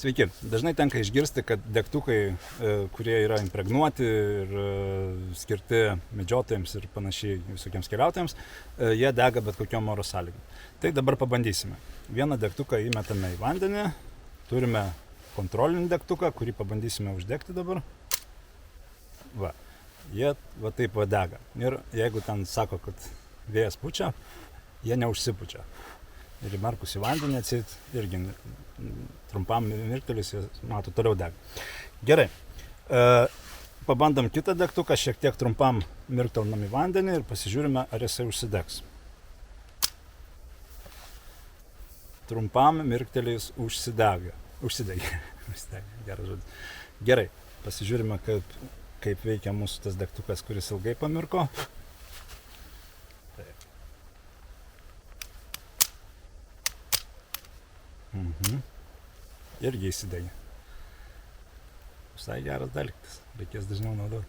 Sveiki. Dažnai tenka išgirsti, kad degtukai, kurie yra impregnuoti ir skirti medžiotojams ir panašiai visokiems keliautojams, jie dega bet kokiom oro sąlygom. Tai dabar pabandysime. Vieną degtuką įmetame į vandenį, turime kontrolinį degtuką, kurį pabandysime uždegti dabar. Va. Jie va taip va dega. Ir jeigu ten sako, kad vėjas pučia, jie neužsipučia. Ir įmerkus į vandenį atsit irgi trumpam mirktelis, jie mato toliau dega. Gerai. Pabandom kitą degtuką, šiek tiek trumpam mirktelnam į vandenį ir pasižiūrime, ar jisai užsidegs. Trumpam mirktelis užsidegė. Geras žodis. Gerai. Pasižiūrime, kaip veikia mūsų tas degtukas, kuris ilgai pamirko. Irgi įsidegė. Visai geras dalykas. Reikės dažniau naudoti.